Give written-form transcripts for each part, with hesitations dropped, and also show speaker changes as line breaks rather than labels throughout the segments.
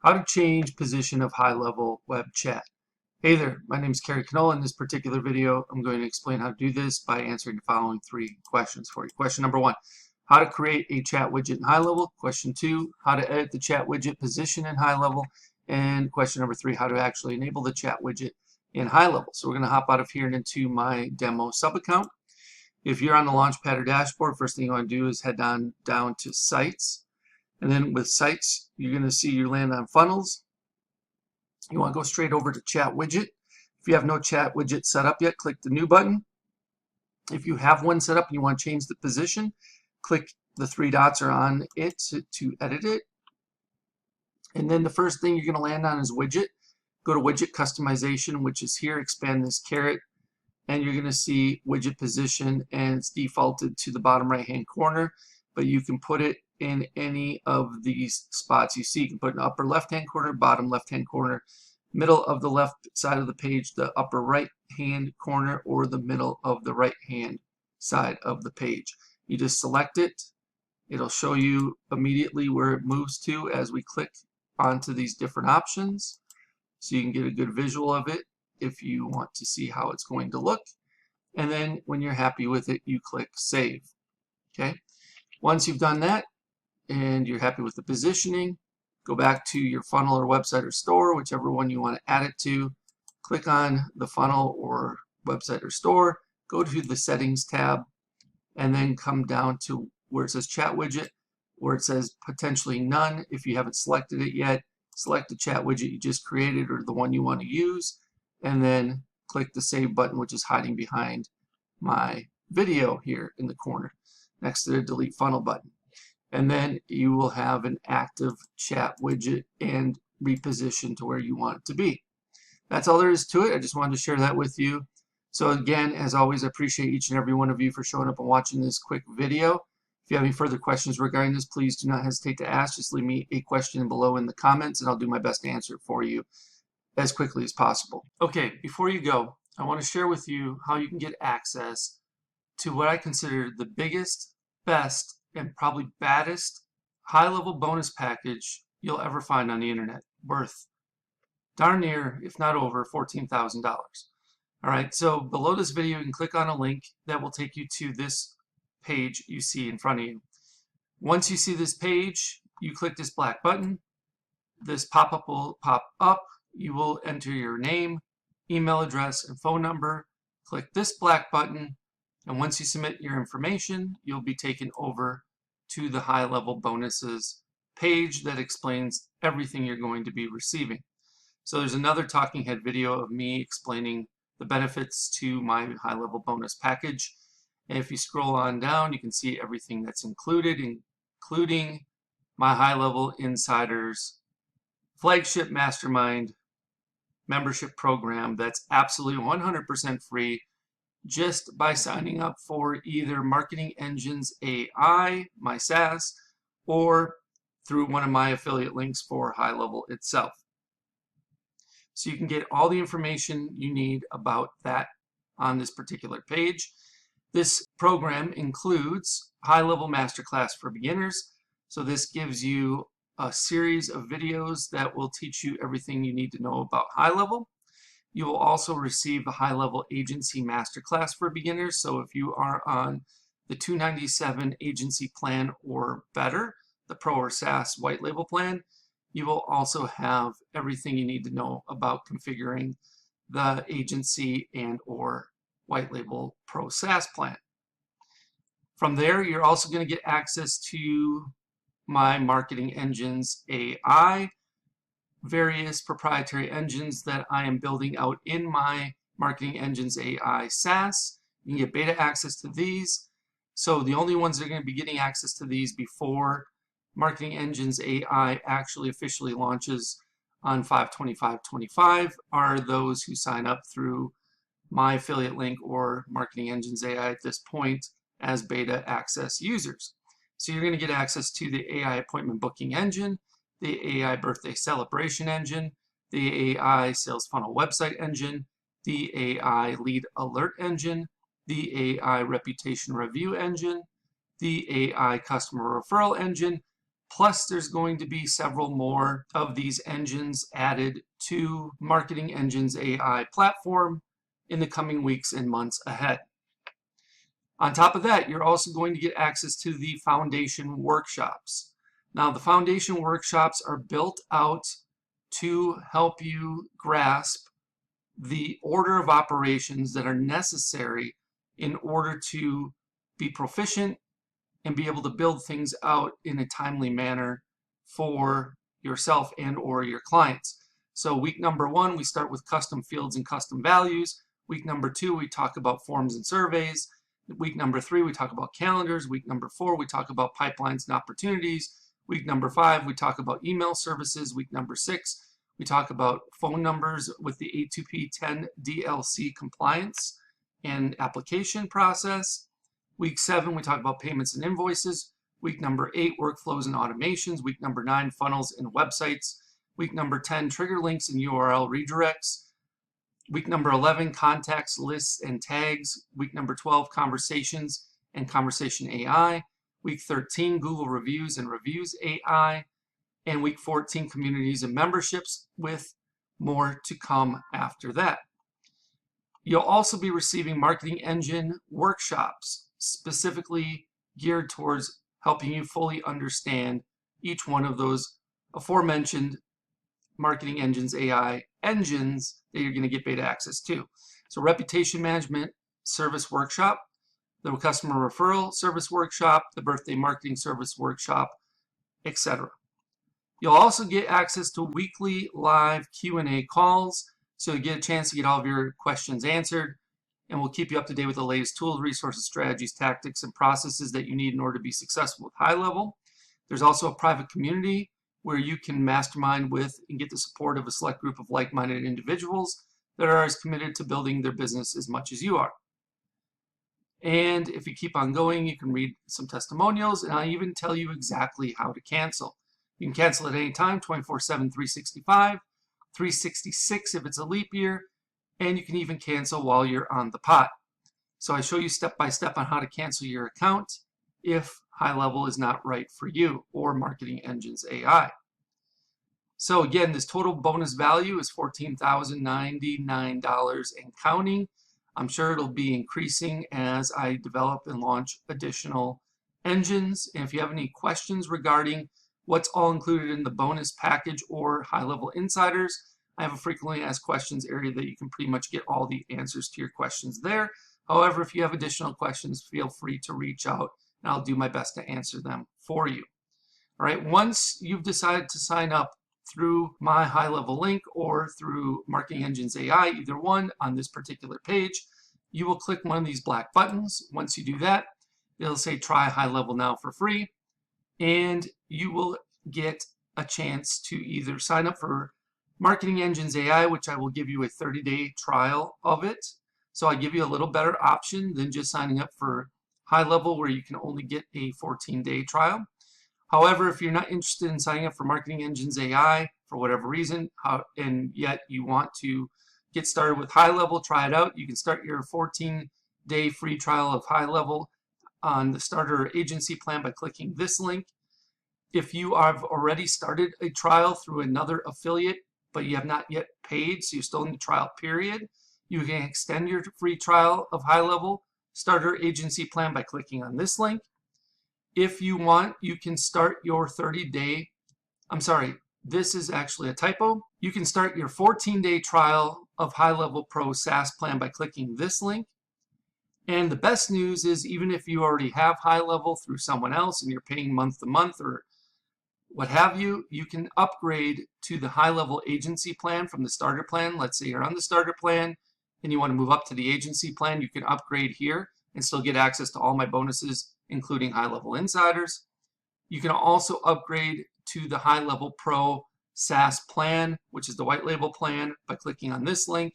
How to change position of high-level web chat. Hey there, my name is Kerry. In this particular video, I'm going to explain how to do this by answering the following three questions for you. Question number one, how to create a chat widget in HighLevel. Question two, how to edit the chat widget position in HighLevel. And question number three, how to actually enable the chat widget in HighLevel. So we're going to hop out of here and into my demo sub-account. If you're on the Launchpad or dashboard, first thing you want to do is head down to Sites. And then with Sites, you're going to see you land on Funnels. You want to go straight over to Chat Widget. If you have no chat widget set up yet, click the New button. If you have one set up and you want to change the position, click the three dots are on it to edit it. And then the first thing you're going to land on is Widget. Go to Widget Customization, which is here. Expand this caret, and you're going to see Widget Position, and it's defaulted to the bottom right-hand corner, but you can put it in any of these spots you see. You can put it in the upper left-hand corner, bottom left-hand corner, middle of the left side of the page, the upper right-hand corner, or the middle of the right-hand side of the page. You just select it. It'll show you immediately where it moves to as we click onto these different options, so you can get a good visual of it if you want to see how it's going to look. And then when you're happy with it, you click Save. Okay. Once you've done that and you're happy with the positioning, go back to your funnel or website or store, whichever one you want to add it to. Click on the funnel or website or store, go to the Settings tab, and then come down to where it says Chat Widget, where it says Potentially None. If you haven't selected it yet, select the chat widget you just created or the one you want to use, and then click the Save button, which is hiding behind my video here in the corner next to the Delete Funnel button. And then you will have an active chat widget and repositioned to where you want it to be. That's all there is to it. I just wanted to share that with you. So again, as always, I appreciate each and every one of you for showing up and watching this quick video. If you have any further questions regarding this, please do not hesitate to ask. Just leave me a question below in the comments, and I'll do my best to answer it for you as quickly as possible. Okay, before you go, I want to share with you how you can get access to what I consider the biggest, best, and probably baddest high-level bonus package you'll ever find on the internet, worth darn near, if not over, $14,000. All right, so below this video, you can click on a link that will take you to this page you see in front of you. Once you see this page, you click this black button. This pop-up will pop up. You will enter your name, email address, and phone number. Click this black button, and once you submit your information, you'll be taken over to the high-level bonuses page that explains everything you're going to be receiving. So there's another talking head video of me explaining the benefits to my high-level bonus package. And if you scroll on down, you can see everything that's included, including my high-level insiders flagship mastermind membership program that's absolutely 100% free just by signing up for either Marketing Engines A.I, my SaaS, or through one of my affiliate links for HighLevel itself. So you can get all the information you need about that on this particular page. This program includes high-level masterclass for beginners. So this gives you a series of videos that will teach you everything you need to know about HighLevel. You will also receive a high-level agency masterclass for beginners. So if you are on the $297 agency plan or better, the Pro or SaaS white label plan, you will also have everything you need to know about configuring the agency and or white label Pro SaaS plan. From there, you're also going to get access to my Marketing Engines AI, various proprietary engines that I am building out in my Marketing Engines AI SaaS. You can get beta access to these. So the only ones that are going to be getting access to these before Marketing Engines AI actually officially launches on 5/25/25 are those who sign up through my affiliate link or Marketing Engines AI at this point as beta access users. So you're going to get access to the AI appointment booking engine, the AI birthday celebration engine, the AI sales funnel website engine, the AI lead alert engine, the AI reputation review engine, the AI customer referral engine, Plus, there's going to be several more of these engines added to Marketing Engines AI platform in the coming weeks and months ahead. On top of that, you're also going to get access to the foundation workshops. Now, the foundation workshops are built out to help you grasp the order of operations that are necessary in order to be proficient and be able to build things out in a timely manner for yourself and or your clients. So week number 1, we start with custom fields and custom values. Week number 2, we talk about forms and surveys. Week number 3, we talk about calendars. Week number 4, we talk about pipelines and opportunities. Week number 5, we talk about email services. Week number 6, we talk about phone numbers with the A2P 10 DLC compliance and application process. Week 7, we talk about payments and invoices. Week number 8, workflows and automations. Week number 9, funnels and websites. Week number 10, trigger links and URL redirects. Week number 11, contacts, lists, and tags. Week number 12, conversations and conversation AI. Week 13, Google reviews and reviews AI. And week 14, communities and memberships, with more to come after that. You'll also be receiving marketing engine workshops specifically geared towards helping you fully understand each one of those aforementioned Marketing Engines AI engines that you're going to get beta access to. So reputation management service workshop, the customer referral service workshop, the birthday marketing service workshop, etc. You'll also get access to weekly live Q&A calls, so you get a chance to get all of your questions answered, and we'll keep you up to date with the latest tools, resources, strategies, tactics, and processes that you need in order to be successful with HighLevel. There's also a private community where you can mastermind with and get the support of a select group of like-minded individuals that are as committed to building their business as much as you are. And if you keep on going, you can read some testimonials, and I'll even tell you exactly how to cancel. You can cancel at any time, 24/7, 365, 366 if it's a leap year, and you can even cancel while you're on the pot. So I show you step by step on how to cancel your account if HighLevel is not right for you, or Marketing Engines AI. So again, this total bonus value is $14,099 and counting. I'm sure it'll be increasing as I develop and launch additional engines. And if you have any questions regarding what's all included in the bonus package or HighLevel Insiders, I have a frequently asked questions area that you can pretty much get all the answers to your questions there. However, if you have additional questions, feel free to reach out, and I'll do my best to answer them for you. All right, once you've decided to sign up through my HighLevel link or through Marketing Engines AI, either one on this particular page, you will click one of these black buttons. Once you do that, it'll say try HighLevel now for free, and you will get a chance to either sign up for Marketing Engines AI, which I will give you a 30-day trial of it. So I give you a little better option than just signing up for HighLevel, where you can only get a 14-day trial. However, if you're not interested in signing up for Marketing Engines AI for whatever reason, and yet you want to get started with HighLevel, try it out, you can start your 14-day free trial of HighLevel on the starter agency plan by clicking this link. If you have already started a trial through another affiliate, but you have not yet paid, so you're still in the trial period, you can extend your free trial of HighLevel starter agency plan by clicking on this link. If you want, you can start your 30-day, I'm sorry, this is actually a typo. You can start your 14-day trial of HighLevel Pro SaaS plan by clicking this link. And the best news is, even if you already have HighLevel through someone else and you're paying month to month or what have you, you can upgrade to the HighLevel agency plan from the starter plan. Let's say you're on the starter plan and you want to move up to the agency plan, you can upgrade here and still get access to all my bonuses, including HighLevel Insiders. You can also upgrade to the HighLevel Pro SaaS plan, which is the white label plan, by clicking on this link,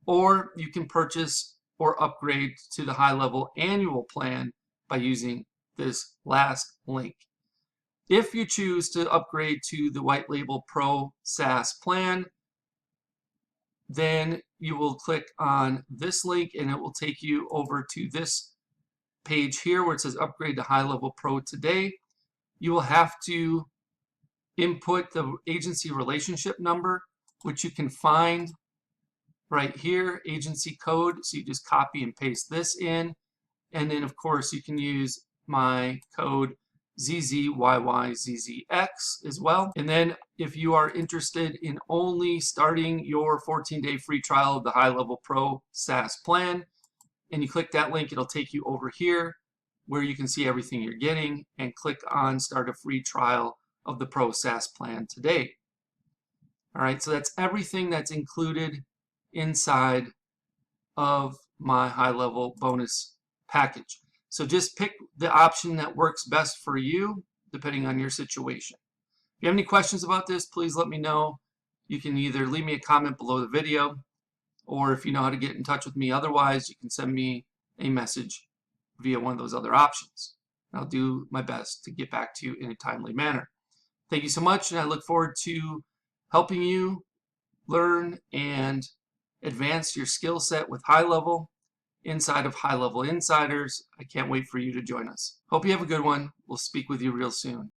or you can purchase or upgrade to the HighLevel annual plan by using this last link. If you choose to upgrade to the white label Pro SaaS plan, then you will click on this link and it will take you over to this page here where it says upgrade to HighLevel Pro today. you will have to input the agency relationship number, which you can find right here, agency code. So you just copy and paste this in. And then, of course, you can use my code ZZYYZZX as well. And then if you are interested in only starting your 14-day free trial of the HighLevel Pro SaaS plan, and you click that link, it'll take you over here where you can see everything you're getting, and click on start a free trial of the Pro SaaS plan today. All right, so that's everything that's included inside of my HighLevel bonus package. So just pick the option that works best for you, depending on your situation. If you have any questions about this, please let me know. You can either leave me a comment below the video, or if you know how to get in touch with me otherwise, you can send me a message via one of those other options. I'll do my best to get back to you in a timely manner. Thank you so much, and I look forward to helping you learn and advance your skill set with HighLevel inside of HighLevel Insiders. I can't wait for you to join us. Hope you have a good one. We'll speak with you real soon.